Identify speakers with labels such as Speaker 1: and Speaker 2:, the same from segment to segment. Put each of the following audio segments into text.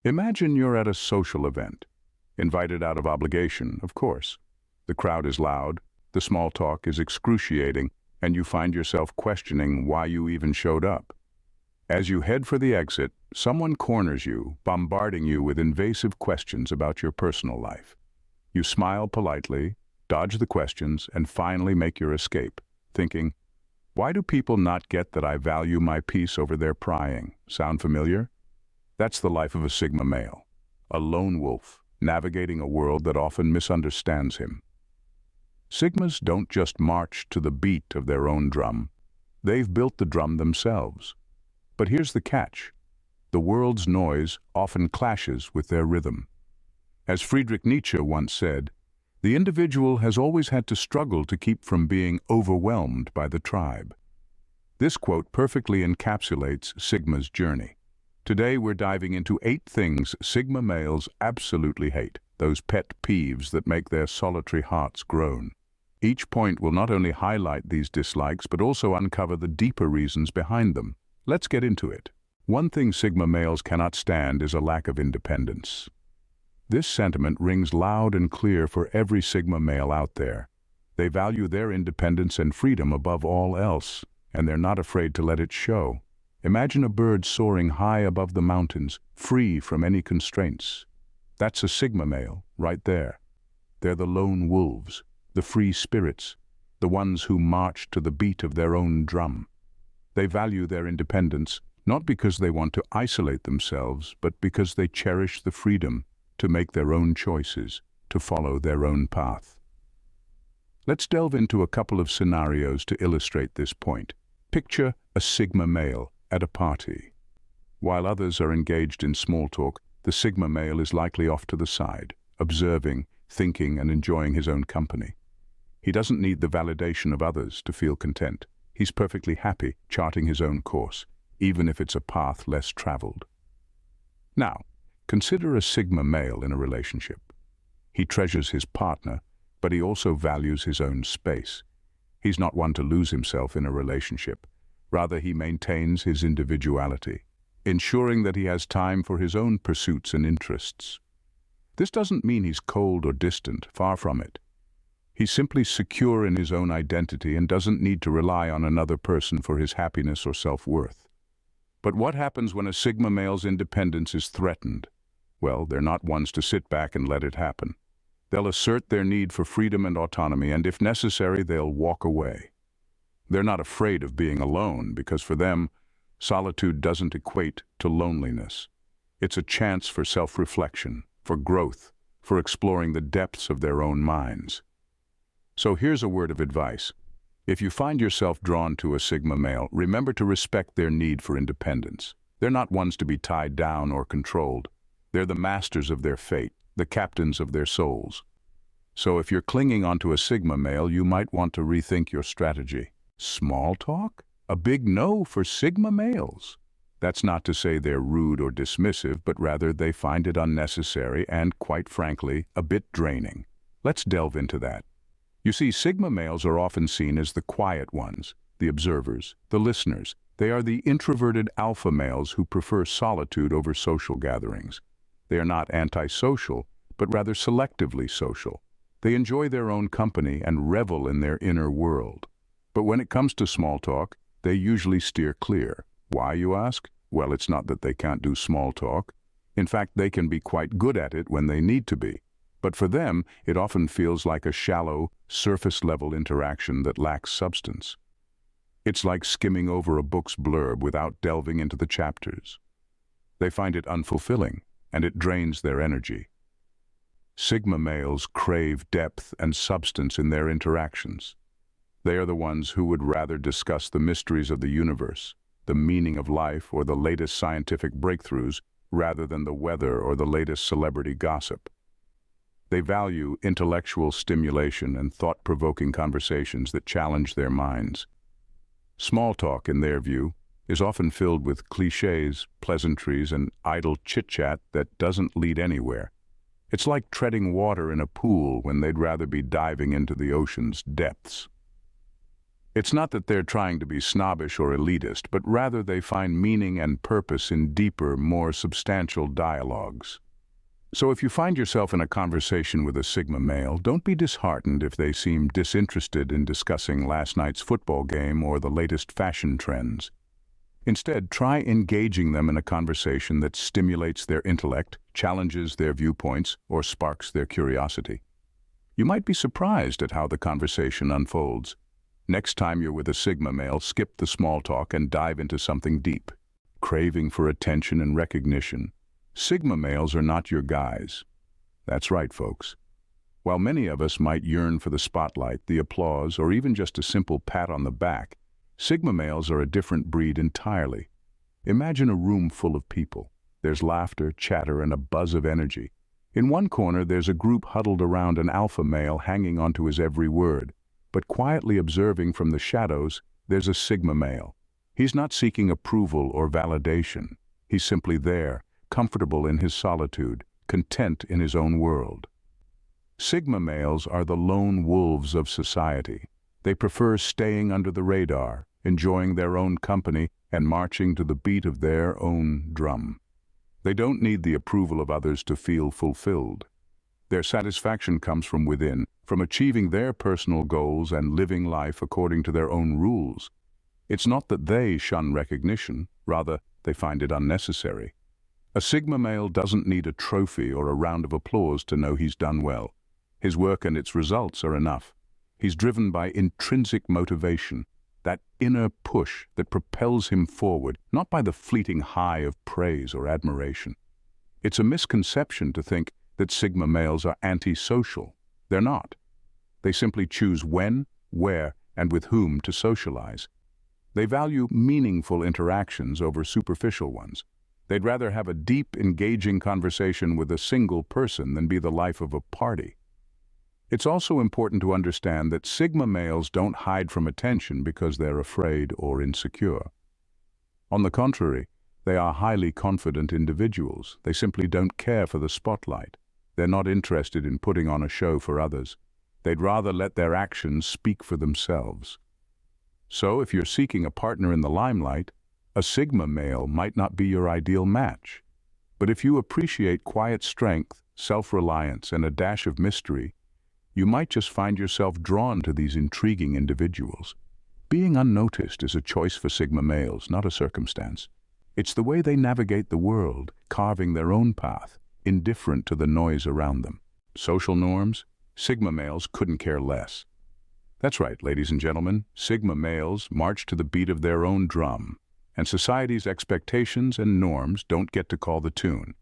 Speaker 1: Imagine you're at a social event, invited out of obligation, of course. The crowd is loud, the small talk is excruciating, and you find yourself questioning why you even showed up. As you head for the exit, someone corners you, bombarding you with invasive questions about your personal life. You smile politely, dodge the questions, and finally make your escape, thinking, why do people not get that I value my peace over their prying? Sound familiar? That's the life of a Sigma male, a lone wolf, navigating a world that often misunderstands him. Sigmas don't just march to the beat of their own drum. They've built the drum themselves. But here's the catch. The world's noise often clashes with their rhythm. As Friedrich Nietzsche once said, the individual has always had to struggle to keep from being overwhelmed by the tribe. This quote perfectly encapsulates Sigma's journey. Today we're diving into 8 things Sigma males absolutely hate, those pet peeves that make their solitary hearts groan. Each point will not only highlight these dislikes but also uncover the deeper reasons behind them. Let's get into it. One thing Sigma males cannot stand is a lack of independence. This sentiment rings loud and clear for every Sigma male out there. They value their independence and freedom above all else, and they're not afraid to let it show. Imagine a bird soaring high above the mountains, free from any constraints. That's a Sigma male, right there. They're the lone wolves, the free spirits, the ones who march to the beat of their own drum. They value their independence, not because they want to isolate themselves, but because they cherish the freedom to make their own choices, to follow their own path. Let's delve into a couple of scenarios to illustrate this point. Picture a Sigma male at a party. While others are engaged in small talk, the Sigma male is likely off to the side, observing, thinking, and enjoying his own company. He doesn't need the validation of others to feel content. He's perfectly happy charting his own course, even if it's a path less traveled. Now, consider a Sigma male in a relationship. He treasures his partner, but he also values his own space. He's not one to lose himself in a relationship. Rather, he maintains his individuality, ensuring that he has time for his own pursuits and interests. This doesn't mean he's cold or distant, far from it. He's simply secure in his own identity and doesn't need to rely on another person for his happiness or self-worth. But what happens when a Sigma male's independence is threatened? Well, they're not ones to sit back and let it happen. They'll assert their need for freedom and autonomy, and if necessary, they'll walk away. They're not afraid of being alone, because for them, solitude doesn't equate to loneliness. It's a chance for self-reflection, for growth, for exploring the depths of their own minds. So here's a word of advice. If you find yourself drawn to a Sigma male, remember to respect their need for independence. They're not ones to be tied down or controlled. They're the masters of their fate, the captains of their souls. So if you're clinging onto a Sigma male, you might want to rethink your strategy. Small talk? A big no for Sigma males. That's not to say they're rude or dismissive, but rather they find it unnecessary and, quite frankly, a bit draining. Let's delve into that. You see, Sigma males are often seen as the quiet ones, the observers, the listeners. They are the introverted alpha males who prefer solitude over social gatherings. They are not antisocial, but rather selectively social. They enjoy their own company and revel in their inner world. But when it comes to small talk, they usually steer clear. Why, you ask? Well, it's not that they can't do small talk. In fact, they can be quite good at it when they need to be. But for them, it often feels like a shallow, surface-level interaction that lacks substance. It's like skimming over a book's blurb without delving into the chapters. They find it unfulfilling, and it drains their energy. Sigma males crave depth and substance in their interactions. They are the ones who would rather discuss the mysteries of the universe, the meaning of life, or the latest scientific breakthroughs, rather than the weather or the latest celebrity gossip. They value intellectual stimulation and thought-provoking conversations that challenge their minds. Small talk, in their view, is often filled with cliches, pleasantries, and idle chit-chat that doesn't lead anywhere. It's like treading water in a pool when they'd rather be diving into the ocean's depths. It's not that they're trying to be snobbish or elitist, but rather they find meaning and purpose in deeper, more substantial dialogues. So if you find yourself in a conversation with a Sigma male, don't be disheartened if they seem disinterested in discussing last night's football game or the latest fashion trends. Instead, try engaging them in a conversation that stimulates their intellect, challenges their viewpoints, or sparks their curiosity. You might be surprised at how the conversation unfolds. Next time you're with a Sigma male, skip the small talk and dive into something deep. Craving for attention and recognition. Sigma males are not your guys. That's right, folks. While many of us might yearn for the spotlight, the applause, or even just a simple pat on the back, Sigma males are a different breed entirely. Imagine a room full of people. There's laughter, chatter, and a buzz of energy. In one corner, there's a group huddled around an alpha male hanging onto his every word. But quietly observing from the shadows, there's a Sigma male. He's not seeking approval or validation. He's simply there, comfortable in his solitude, content in his own world. Sigma males are the lone wolves of society. They prefer staying under the radar, enjoying their own company, and marching to the beat of their own drum. They don't need the approval of others to feel fulfilled. Their satisfaction comes from within, from achieving their personal goals and living life according to their own rules. It's not that they shun recognition, rather, they find it unnecessary. A Sigma male doesn't need a trophy or a round of applause to know he's done well. His work and its results are enough. He's driven by intrinsic motivation, that inner push that propels him forward, not by the fleeting high of praise or admiration. It's a misconception to think that Sigma males are antisocial. They're not. They simply choose when, where, and with whom to socialize. They value meaningful interactions over superficial ones. They'd rather have a deep, engaging conversation with a single person than be the life of a party. It's also important to understand that Sigma males don't hide from attention because they're afraid or insecure. On the contrary, they are highly confident individuals. They simply don't care for the spotlight. They're not interested in putting on a show for others. They'd rather let their actions speak for themselves. So if you're seeking a partner in the limelight, a Sigma male might not be your ideal match. But if you appreciate quiet strength, self-reliance, and a dash of mystery, you might just find yourself drawn to these intriguing individuals. Being unnoticed is a choice for Sigma males, not a circumstance. It's the way they navigate the world, carving their own path, indifferent to the noise around them. Social norms? Sigma males couldn't care less. That's right, ladies and gentlemen, Sigma males march to the beat of their own drum, and society's expectations and norms don't get to call the tune.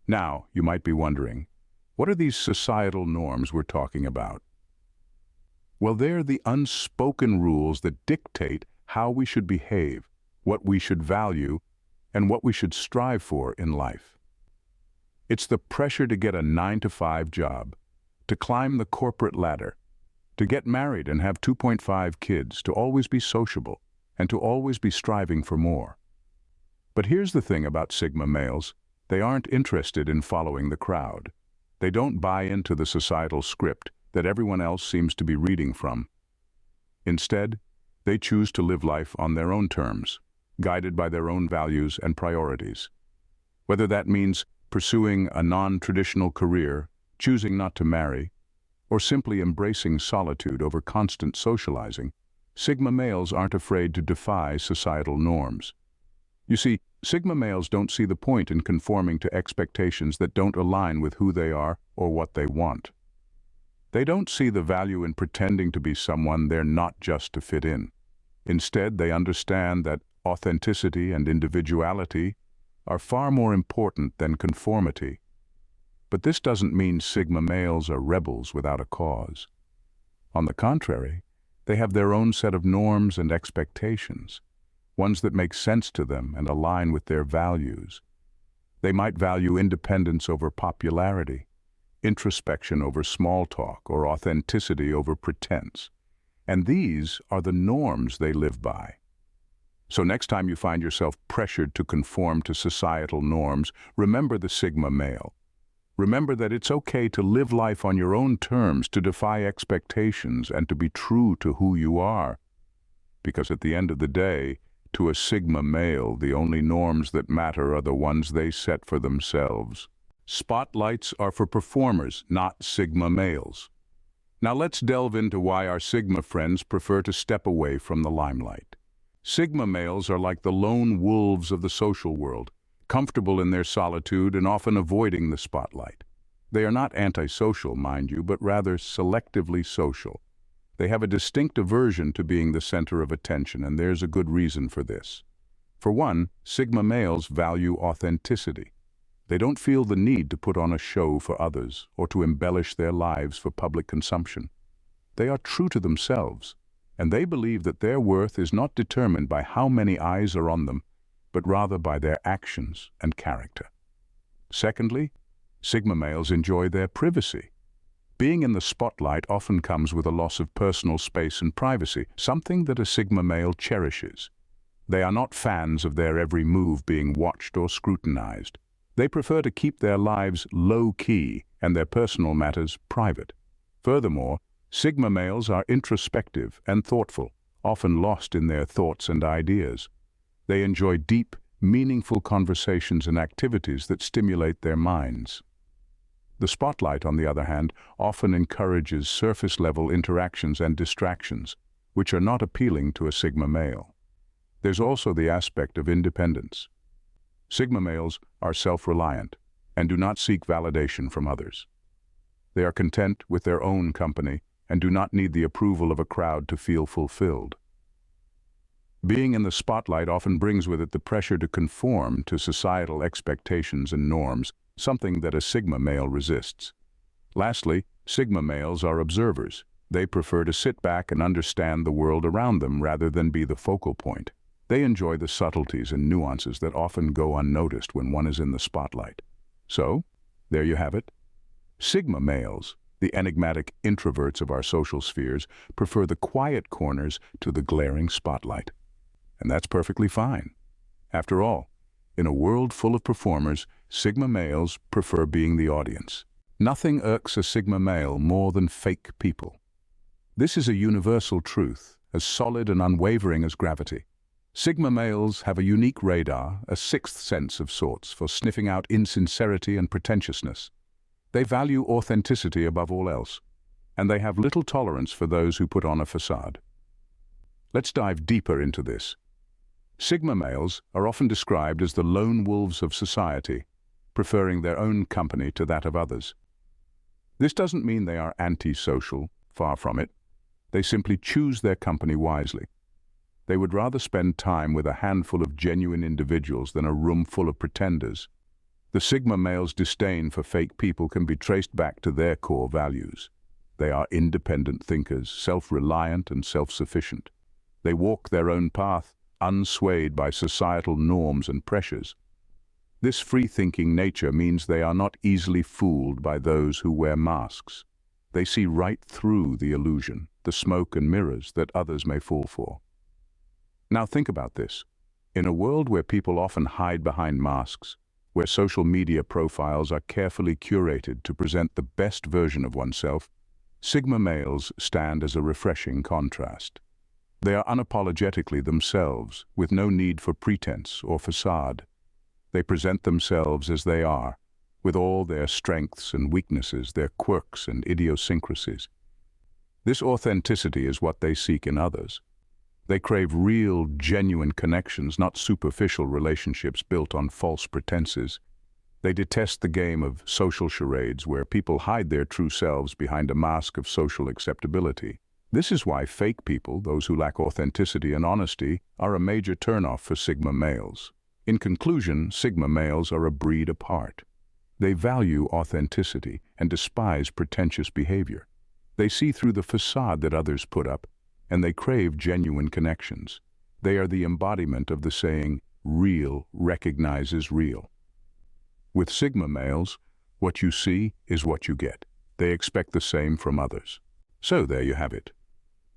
Speaker 1: Now, you might be wondering, what are these societal norms we're talking about? Well, they're the unspoken rules that dictate how we should behave, what we should value, and what we should strive for in life. It's the pressure to get a 9-to-5 job, to climb the corporate ladder, to get married and have 2.5 kids, to always be sociable, and to always be striving for more. But here's the thing about Sigma males, they aren't interested in following the crowd. They don't buy into the societal script that everyone else seems to be reading from. Instead, they choose to live life on their own terms, guided by their own values and priorities. Whether that means pursuing a non-traditional career, choosing not to marry, or simply embracing solitude over constant socializing, Sigma males aren't afraid to defy societal norms. You see, Sigma males don't see the point in conforming to expectations that don't align with who they are or what they want. They don't see the value in pretending to be someone they're not just to fit in. Instead, they understand that authenticity and individuality are far more important than conformity. But this doesn't mean Sigma males are rebels without a cause. On the contrary, they have their own set of norms and expectations, ones that make sense to them and align with their values. They might value independence over popularity, introspection over small talk, or authenticity over pretense. And these are the norms they live by. So next time you find yourself pressured to conform to societal norms, remember the Sigma male. Remember that it's okay to live life on your own terms, to defy expectations, and to be true to who you are. because at the end of the day, to a Sigma male, the only norms that matter are the ones they set for themselves. Spotlights are for performers, not Sigma males. Now let's delve into why our Sigma friends prefer to step away from the limelight. Sigma males are like the lone wolves of the social world, comfortable in their solitude and often avoiding the spotlight. They are not antisocial, mind you, but rather selectively social. They have a distinct aversion to being the center of attention, and there's a good reason for this. For one, Sigma males value authenticity. They don't feel the need to put on a show for others or to embellish their lives for public consumption. They are true to themselves, and they believe that their worth is not determined by how many eyes are on them, but rather by their actions and character. Secondly, Sigma males enjoy their privacy. Being in the spotlight often comes with a loss of personal space and privacy, something that a Sigma male cherishes. They are not fans of their every move being watched or scrutinized. They prefer to keep their lives low-key and their personal matters private. Furthermore, Sigma males are introspective and thoughtful, often lost in their thoughts and ideas. They enjoy deep, meaningful conversations and activities that stimulate their minds. The spotlight, on the other hand, often encourages surface-level interactions and distractions, which are not appealing to a Sigma male. There's also the aspect of independence. Sigma males are self-reliant and do not seek validation from others. They are content with their own company and do not need the approval of a crowd to feel fulfilled. Being in the spotlight often brings with it the pressure to conform to societal expectations and norms, something that a Sigma male resists. Lastly, Sigma males are observers. They prefer to sit back and understand the world around them rather than be the focal point. They enjoy the subtleties and nuances that often go unnoticed when one is in the spotlight. So, there you have it. Sigma males, the enigmatic introverts of our social spheres, prefer the quiet corners to the glaring spotlight. And that's perfectly fine. After all, in a world full of performers, Sigma males prefer being the audience. Nothing irks a Sigma male more than fake people. This is a universal truth, as solid and unwavering as gravity. Sigma males have a unique radar, a sixth sense of sorts, for sniffing out insincerity and pretentiousness. They value authenticity above all else, and they have little tolerance for those who put on a facade. Let's dive deeper into this. Sigma males are often described as the lone wolves of society, preferring their own company to that of others. This doesn't mean they are antisocial, far from it. They simply choose their company wisely. They would rather spend time with a handful of genuine individuals than a room full of pretenders. The Sigma male's disdain for fake people can be traced back to their core values. They are independent thinkers, self-reliant and self-sufficient. They walk their own path, unswayed by societal norms and pressures. This free-thinking nature means they are not easily fooled by those who wear masks. They see right through the illusion, the smoke and mirrors that others may fall for. Now think about this. In a world where people often hide behind masks, where social media profiles are carefully curated to present the best version of oneself, Sigma males stand as a refreshing contrast. They are unapologetically themselves, with no need for pretense or facade. They present themselves as they are, with all their strengths and weaknesses, their quirks and idiosyncrasies. This authenticity is what they seek in others. They crave real, genuine connections, not superficial relationships built on false pretenses. They detest the game of social charades where people hide their true selves behind a mask of social acceptability. This is why fake people, those who lack authenticity and honesty, are a major turnoff for Sigma males. In conclusion, Sigma males are a breed apart. They value authenticity and despise pretentious behavior. They see through the facade that others put up, and they crave genuine connections. They are the embodiment of the saying, real recognizes real. With Sigma males, what you see is what you get. They expect the same from others. So there you have it.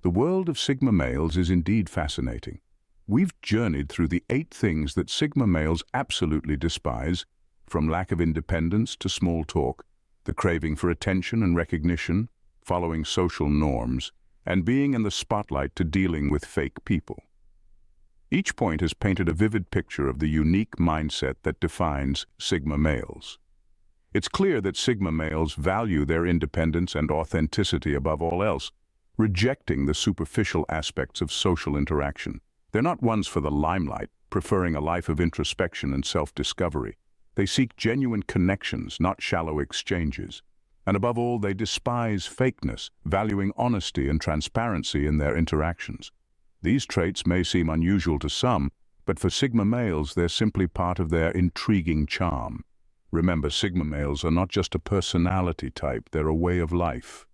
Speaker 1: The world of Sigma males is indeed fascinating. We've journeyed through the 8 things that Sigma males absolutely despise, from lack of independence to small talk, the craving for attention and recognition, following social norms, and being in the spotlight to dealing with fake people. Each point has painted a vivid picture of the unique mindset that defines Sigma males. It's clear that Sigma males value their independence and authenticity above all else, rejecting the superficial aspects of social interaction. They're not ones for the limelight, preferring a life of introspection and self-discovery. They seek genuine connections, not shallow exchanges. And above all, they despise fakeness, valuing honesty and transparency in their interactions. These traits may seem unusual to some, but for Sigma males, they're simply part of their intriguing charm. Remember, Sigma males are not just a personality type, they're a way of life.